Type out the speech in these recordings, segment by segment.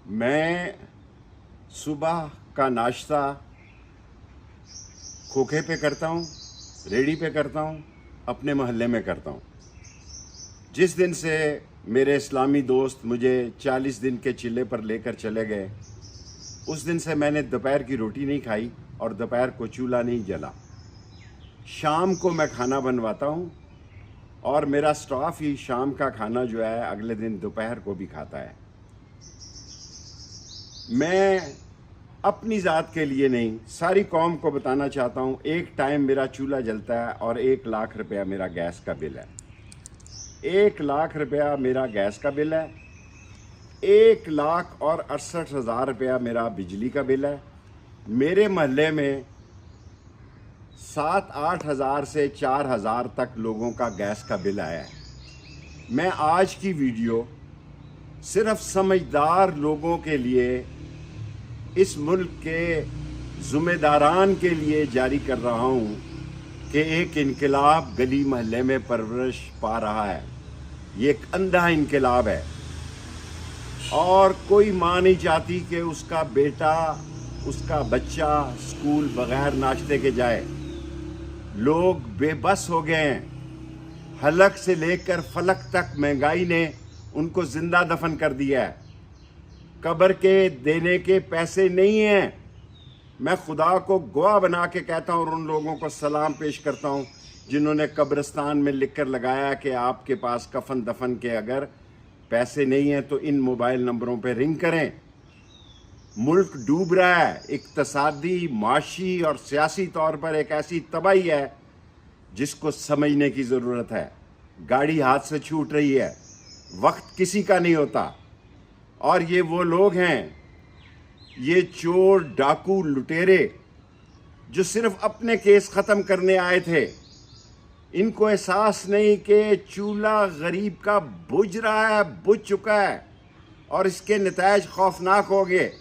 मैं सुबह का नाश्ता खोखे पे करता हूँ, रेडी पे करता हूँ, अपने मोहल्ले में करता हूँ। जिस दिन से मेरे इस्लामी दोस्त मुझे 40 दिन के चिल्ले पर लेकर चले गए, उस दिन से मैंने दोपहर की रोटी नहीं खाई और दोपहर को चूल्हा नहीं जला। शाम को मैं खाना बनवाता हूँ और मेरा स्टाफ ही शाम का खाना जो है अगले दिन दोपहर को भी खाता है। मैं अपनी ज़ात के लिए नहीं, सारी कौम को बताना चाहता हूँ, एक टाइम मेरा चूल्हा जलता है और 1 लाख रुपया मेरा गैस का बिल है। 1 लाख रुपया मेरा गैस का बिल है, 1,68,000 रुपया मेरा बिजली का बिल है। मेरे मोहल्ले में 7-8 हज़ार से 4,000 तक लोगों का गैस का बिल आया है। मैं आज की वीडियो सिर्फ समझदार लोगों के लिए, इस मुल्क के ज़िम्मेदारान के लिए जारी कर रहा हूँ कि एक इनकलाब गली महल्ले में परवरिश पा रहा है। ये एक अंधा इनकलाब है और कोई माँ नहीं चाहती कि उसका बेटा, उसका बच्चा स्कूल बगैर नाश्ते के जाए। लोग बेबस हो गए हैं। हलक से लेकर फलक तक महंगाई ने उनको जिंदा दफन कर दिया है। कब्र के देने के पैसे नहीं हैं। मैं खुदा को गवाह बना के कहता हूँ और उन लोगों को सलाम पेश करता हूँ जिन्होंने कब्रिस्तान में लिखकर लगाया कि आपके पास कफन दफन के अगर पैसे नहीं हैं तो इन मोबाइल नंबरों पे रिंग करें। मुल्क डूब रहा है। इक्तसादी, माशी और सियासी तौर पर एक ऐसी तबाही है जिसको समझने की ज़रूरत है। गाड़ी हाथ से छूट रही है, वक्त किसी का नहीं होता। और ये वो लोग हैं, ये चोर, डाकू, लुटेरे जो सिर्फ अपने केस ख़त्म करने आए थे। इनको एहसास नहीं कि चूल्हा गरीब का बुझ रहा है, बुझ चुका है और इसके नतायज खौफनाक हो गए।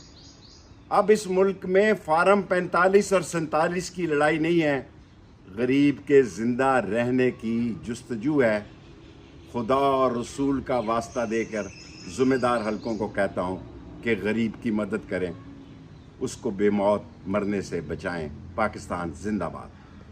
अब इस मुल्क में फार्म 45 और 47 की लड़ाई नहीं है, गरीब के ज़िंदा रहने की जुस्तजू है। खुदा और रसूल का वास्ता देकर ज़िम्मेदार हलकों को कहता हूँ कि गरीब की मदद करें, उसको बेमौत मरने से बचाएं। पाकिस्तान जिंदाबाद।